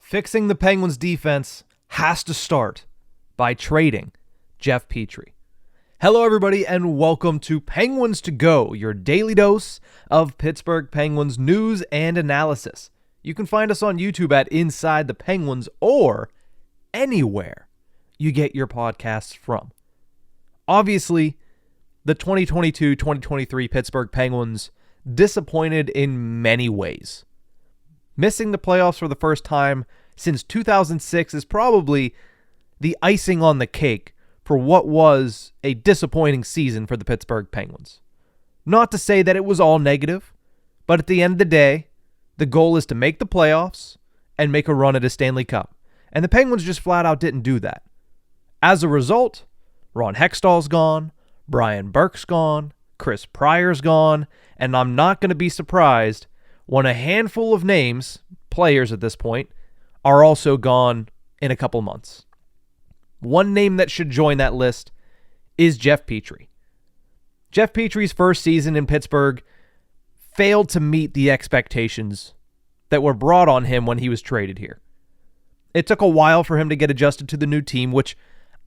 Fixing the Penguins' defense has to start by trading Jeff Petry. Hello, everybody, and welcome to Penguins to Go, your daily dose of Pittsburgh Penguins news and analysis. You can find us on YouTube at Inside the Penguins or anywhere you get your podcasts from. Obviously, the 2022-2023 Pittsburgh Penguins disappointed in many ways. Missing the playoffs for the first time since 2006 is probably the icing on the cake for what was a disappointing season for the Pittsburgh Penguins. Not to say that it was all negative, but at the end of the day, the goal is to make the playoffs and make a run at a Stanley Cup. And the Penguins just flat out didn't do that. As a result, Ron Hextall's gone, Brian Burke's gone, Chris Pryor's gone, and I'm not going to be surprised when a handful of names, players at this point, are also gone in a couple months. One name that should join that list is Jeff Petry. Jeff Petry's first season in Pittsburgh failed to meet the expectations that were brought on him when he was traded here. It took a while for him to get adjusted to the new team, which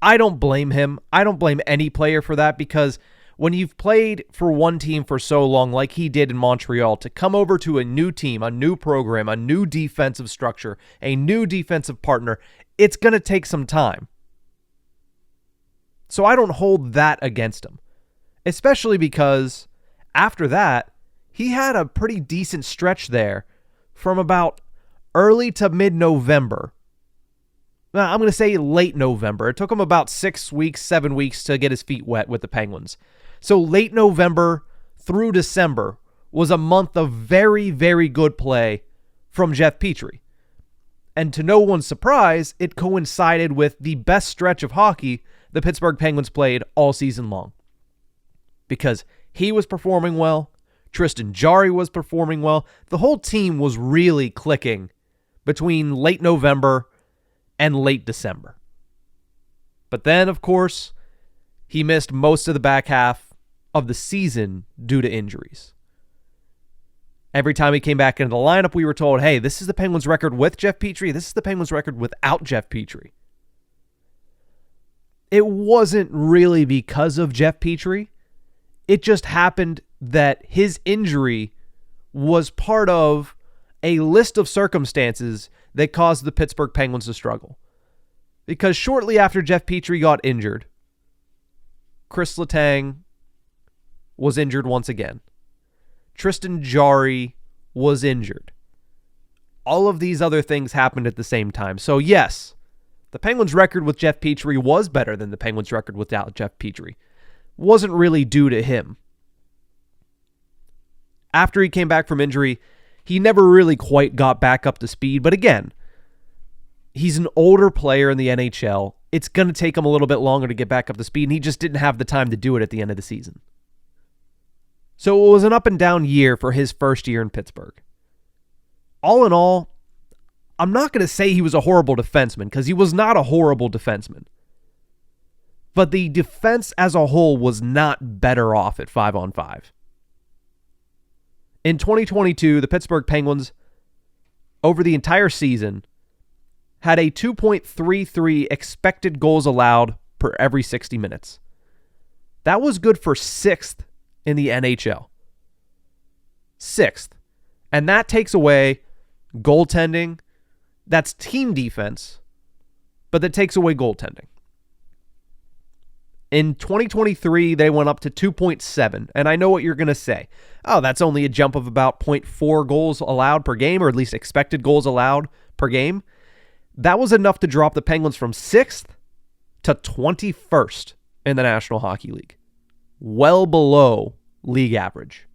I don't blame him. I don't blame any player for that, because when you've played for one team for so long, like he did in Montreal, to come over to a new team, a new program, a new defensive structure, a new defensive partner, it's going to take some time. So I don't hold that against him, especially because after that, he had a pretty decent stretch there from about early to mid-November. I'm going to say late November. It took him about 6 weeks, 7 weeks to get his feet wet with the Penguins. So late November through December was a month of very, very good play from Jeff Petry. And to no one's surprise, it coincided with the best stretch of hockey the Pittsburgh Penguins played all season long. Because he was performing well, Tristan Jarry was performing well, the whole team was really clicking between late November and late December. But then, of course, he missed most of the back half of the season due to injuries. Every time he came back into the lineup, we were told, hey, this is the Penguins record with Jeff Petry. This is the Penguins record without Jeff Petry. It wasn't really because of Jeff Petry. It just happened that his injury was part of a list of circumstances that caused the Pittsburgh Penguins to struggle. Because shortly after Jeff Petry got injured, Chris Letang was injured once again. Tristan Jarry was injured. All of these other things happened at the same time. So yes, the Penguins' record with Jeff Petry was better than the Penguins' record without Jeff Petry. Wasn't really due to him. After he came back from injury, he never really quite got back up to speed. But again, he's an older player in the NHL. It's going to take him a little bit longer to get back up to speed, and he just didn't have the time to do it at the end of the season. So it was an up and down year for his first year in Pittsburgh. All in all, I'm not going to say he was a horrible defenseman, because he was not a horrible defenseman. But the defense as a whole was not better off at 5-on-5. In 2022, the Pittsburgh Penguins, over the entire season, had a 2.33 expected goals allowed per every 60 minutes. That was good for 6th in the NHL. 6th. And that takes away goaltending. That's team defense, but that takes away goaltending. In 2023, they went up to 2.7, and I know what you're going to say. Oh, that's only a jump of about 0.4 goals allowed per game, or at least expected goals allowed per game. That was enough to drop the Penguins from 6th to 21st in the National Hockey League. Well below league average.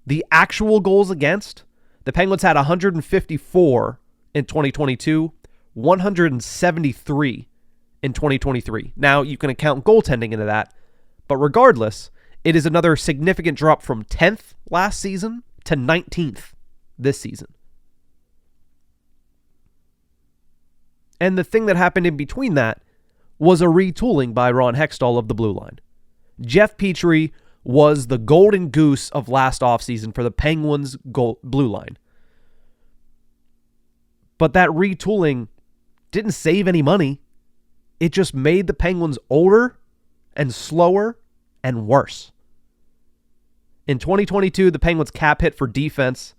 The actual goals against, the Penguins had 154 in 2022, 173 in 2023. Now, you can account goaltending into that, but regardless, it is another significant drop from 10th last season to 19th this season. And the thing that happened in between that was a retooling by Ron Hextall of the blue line. Jeff Petry was the golden goose of last offseason for the Penguins blue line. But that retooling didn't save any money. It just made the Penguins older and slower and worse. In 2022, the Penguins' cap hit for defense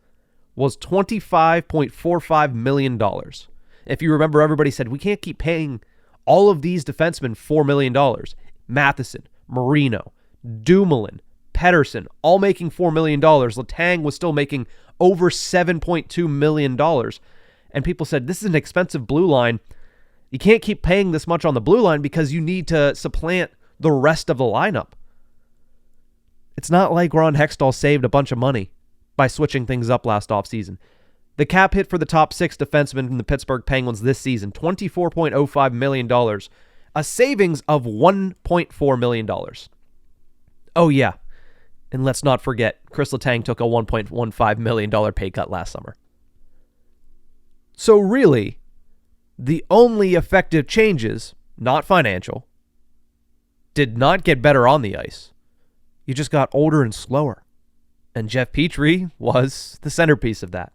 was $25.45 million. If you remember, everybody said, we can't keep paying all of these defensemen $4 million. Matheson, Marino, Dumoulin, Pettersson, all making $4 million. Letang was still making over $7.2 million. And people said, this is an expensive blue line. You can't keep paying this much on the blue line because you need to supplant the rest of the lineup. It's not like Ron Hextall saved a bunch of money by switching things up last offseason. The cap hit for the top 6 defensemen in the Pittsburgh Penguins this season, $24.05 million, a savings of $1.4 million. Oh, yeah. And let's not forget, Chris Letang took a $1.15 million pay cut last summer. So really, the only effective changes, not financial, did not get better on the ice. You just got older and slower. And Jeff Petry was the centerpiece of that.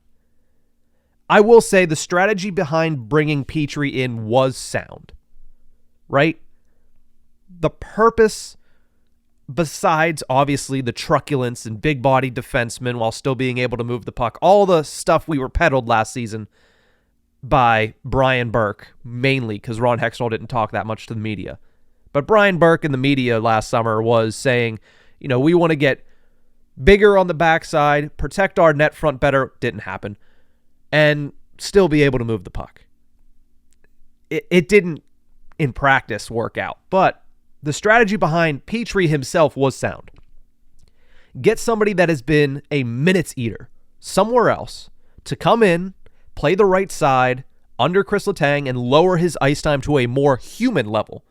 I will say the strategy behind bringing Petry in was sound, right? The purpose, besides obviously the truculence and big body defensemen while still being able to move the puck, all the stuff we were peddled last season by Brian Burke, mainly because Ron Hextall didn't talk that much to the media. But Brian Burke in the media last summer was saying, we want to get bigger on the backside, protect our net front better. Didn't happen. And still be able to move the puck. It didn't, in practice, work out. But the strategy behind Petry himself was sound. Get somebody that has been a minutes eater somewhere else to come in, play the right side under Chris Letang, and lower his ice time to a more human level.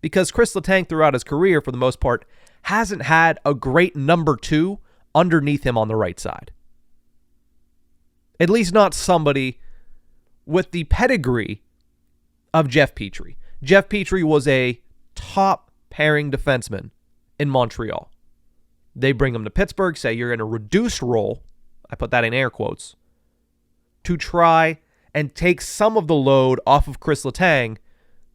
Because Chris Letang, throughout his career, for the most part, hasn't had a great number 2 underneath him on the right side. At least not somebody with the pedigree of Jeff Petry. Jeff Petry was a top pairing defenseman in Montreal. They bring him to Pittsburgh, say you're in a reduced role, I put that in air quotes, to try and take some of the load off of Chris Letang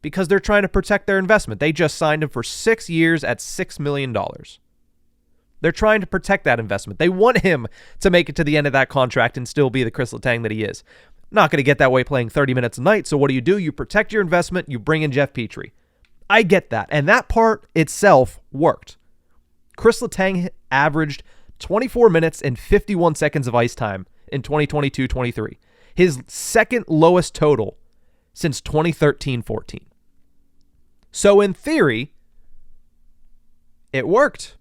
because they're trying to protect their investment. They just signed him for 6 years at $6 million. They're trying to protect that investment. They want him to make it to the end of that contract and still be the Chris Letang that he is. Not going to get that way playing 30 minutes a night, so what do? You protect your investment, you bring in Jeff Petry. I get that, and that part itself worked. Chris Letang averaged 24 minutes and 51 seconds of ice time in 2022-23. His second lowest total since 2013-14. So in theory, it worked.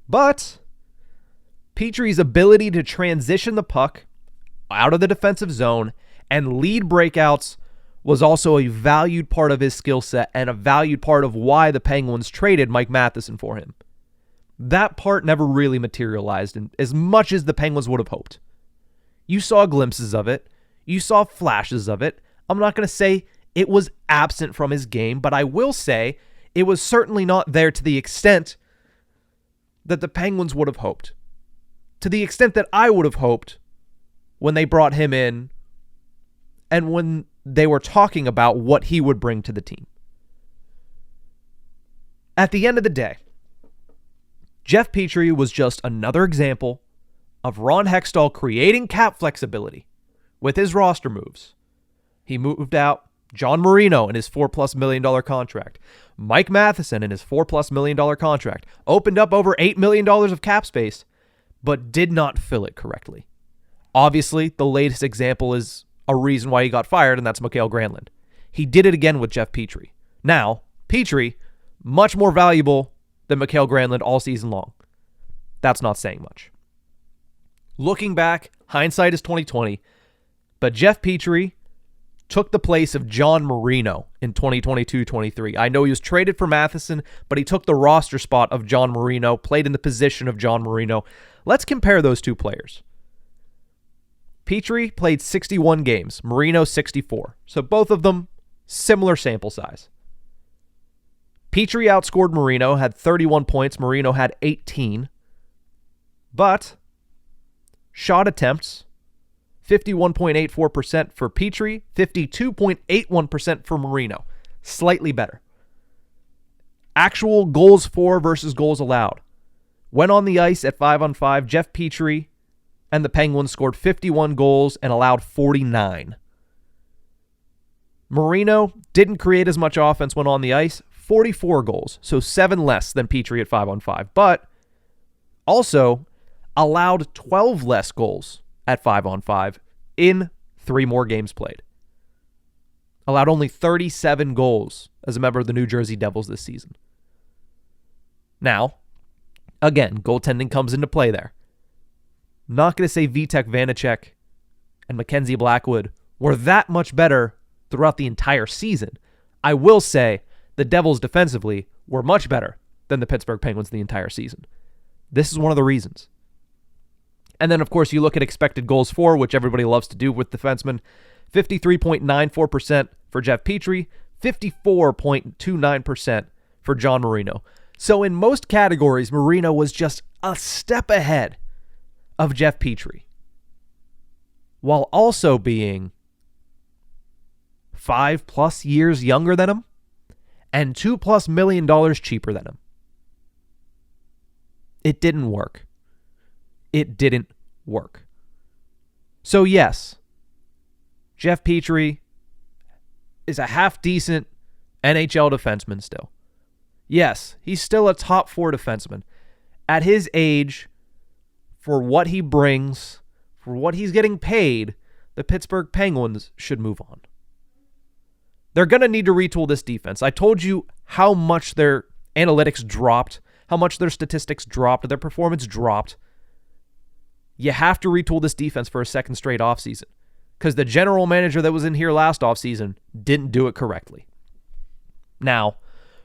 But Petry's ability to transition the puck out of the defensive zone and lead breakouts was also a valued part of his skill set and a valued part of why the Penguins traded Mike Matheson for him. That part never really materialized as much as the Penguins would have hoped. You saw glimpses of it. You saw flashes of it. I'm not going to say it was absent from his game, but I will say it was certainly not there to the extent that the Penguins would have hoped. To the extent that I would have hoped when they brought him in and when they were talking about what he would bring to the team. At the end of the day, Jeff Petry was just another example of Ron Hextall creating cap flexibility with his roster moves. He moved out John Marino in his $4+ million contract. Mike Matheson in his $4+ million contract. Opened up over $8 million of cap space, but did not fill it correctly. Obviously, the latest example is a reason why he got fired, and that's Mikael Granlund. He did it again with Jeff Petry. Now, Petry, much more valuable than Mikael Granlund all season long. That's not saying much. Looking back, hindsight is 2020, but Jeff Petry took the place of John Marino in 2022-23. I know he was traded for Matheson, but he took the roster spot of John Marino, played in the position of John Marino. Let's compare those two players. Petry played 61 games, Marino 64. So both of them, similar sample size. Petry outscored Marino, had 31 points. Marino had 18. But shot attempts, 51.84% for Petry, 52.81% for Marino. Slightly better. Actual goals for versus goals allowed. When on the ice at 5-on-5, Jeff Petry and the Penguins scored 51 goals and allowed 49. Marino didn't create as much offense when on the ice, 44 goals, so 7 less than Petry at 5-on-5, but also allowed 12 less goals at 5-on-5 in 3 more games played. Allowed only 37 goals as a member of the New Jersey Devils this season. Now, again, goaltending comes into play there. Not going to say Vitek Vanacek and Mackenzie Blackwood were that much better throughout the entire season. I will say the Devils defensively were much better than the Pittsburgh Penguins the entire season. This is one of the reasons. And then, of course, you look at expected goals for, which everybody loves to do with defensemen. 53.94% for Jeff Petry, 54.29% for John Marino. So in most categories, Marino was just a step ahead of Jeff Petry, while also being 5+ years younger than him and $2+ million cheaper than him. It didn't work. It didn't work. So yes, Jeff Petry is a half-decent NHL defenseman still. Yes, he's still a top 4 defenseman. At his age, for what he brings, for what he's getting paid, the Pittsburgh Penguins should move on. They're going to need to retool this defense. I told you how much their analytics dropped, how much their statistics dropped, their performance dropped. You have to retool this defense for a second straight offseason because the general manager that was in here last offseason didn't do it correctly. Now,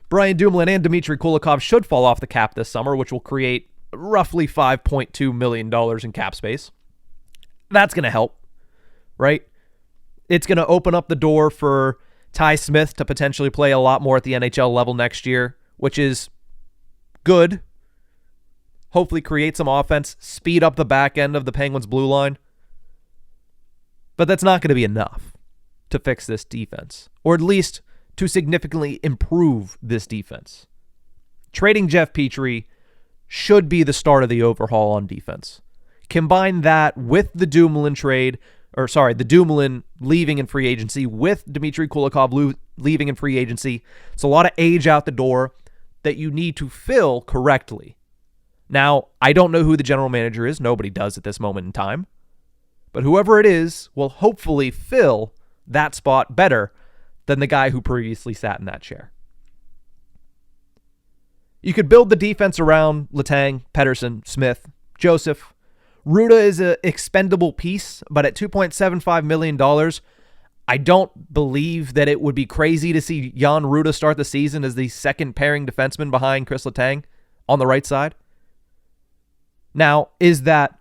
Brian Dumoulin and Dmitry Kulikov should fall off the cap this summer, which will create roughly $5.2 million in cap space. That's going to help, right? It's going to open up the door for Ty Smith to potentially play a lot more at the NHL level next year, which is good. Hopefully create some offense, speed up the back end of the Penguins' blue line. But that's not going to be enough to fix this defense, or at least to significantly improve this defense. Trading Jeff Petry should be the start of the overhaul on defense. Combine that with the Dumoulin the Dumoulin leaving in free agency with Dmitry Kulikov leaving in free agency. It's a lot of age out the door that you need to fill correctly. Now, I don't know who the general manager is. Nobody does at this moment in time. But whoever it is will hopefully fill that spot better than the guy who previously sat in that chair. You could build the defense around Letang, Pettersson, Smith, Joseph. Ruda is an expendable piece, but at $2.75 million, I don't believe that it would be crazy to see Jan Ruda start the season as the second pairing defenseman behind Chris Letang on the right side. Now, is that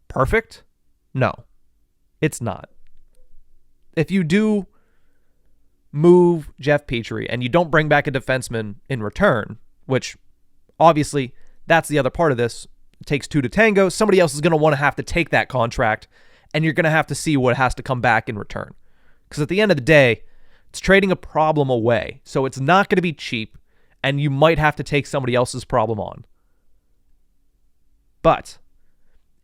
perfect? No, it's not. If you do move Jeff Petry and you don't bring back a defenseman in return, which obviously that's the other part of this, it takes 2 to tango. Somebody else is going to want to have to take that contract, and you're going to have to see what has to come back in return. Because at the end of the day, it's trading a problem away. So it's not going to be cheap, and you might have to take somebody else's problem on. But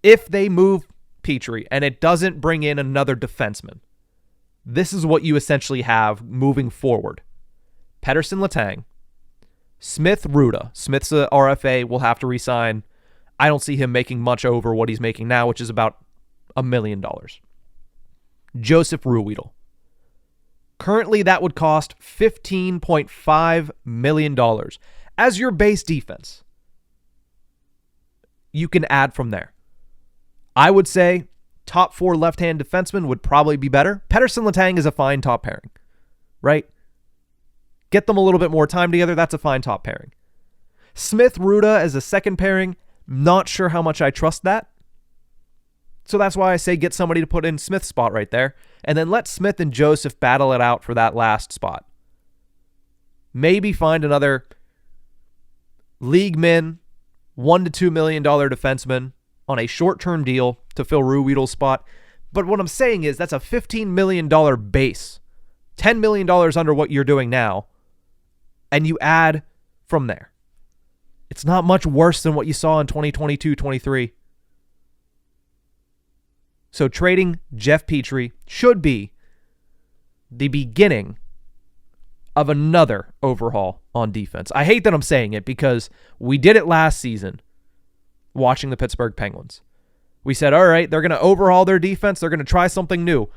if they move Petry and it doesn't bring in another defenseman, this is what you essentially have moving forward. Pettersson, Letang, Smith, Ruda. Smith's a RFA, will have to re-sign. I don't see him making much over what he's making now, which is about $1 million. Joseph Ruhwedel. Currently, that would cost $15.5 million as your base defense. You can add from there. I would say top 4 left-hand defensemen would probably be better. Pettersson Letang is a fine top pairing, right? Get them a little bit more time together. That's a fine top pairing. Smith Ruda as a second pairing, not sure how much I trust that. So that's why I say get somebody to put in Smith's spot right there, and then let Smith and Joseph battle it out for that last spot. Maybe find another league min, $1 to $2 million defenseman on a short-term deal to fill Ruhwedel's spot. But what I'm saying is that's a $15 million base, $10 million under what you're doing now, and you add from there. It's not much worse than what you saw in 2022-23. So trading Jeff Petry should be the beginning of another overhaul on defense. I hate that I'm saying it because we did it last season watching the Pittsburgh Penguins. We said, all right, they're going to overhaul their defense. They're going to try something new.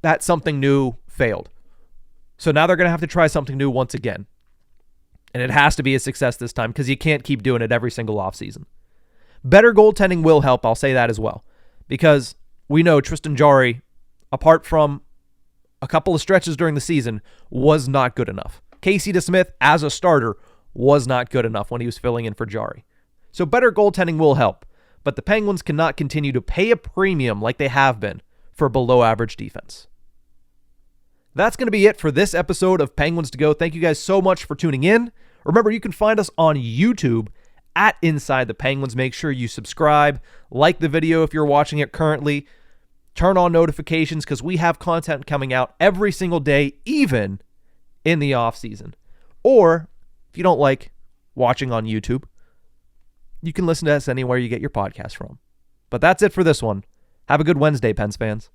That something new failed. So now they're going to have to try something new once again. And it has to be a success this time because you can't keep doing it every single offseason. Better goaltending will help. I'll say that as well. Because we know Tristan Jarry, apart from a couple of stretches during the season, was not good enough. Casey DeSmith, as a starter, was not good enough when he was filling in for Jarry. So better goaltending will help. But the Penguins cannot continue to pay a premium like they have been for below-average defense. That's going to be it for this episode of Penguins to Go. Thank you guys so much for tuning in. Remember, you can find us on YouTube at Inside the Penguins. Make sure you subscribe, like the video if you're watching it currently, turn on notifications because we have content coming out every single day, even in the off season. Or if you don't like watching on YouTube, you can listen to us anywhere you get your podcast from. But that's it for this one. Have a good Wednesday, Pens fans.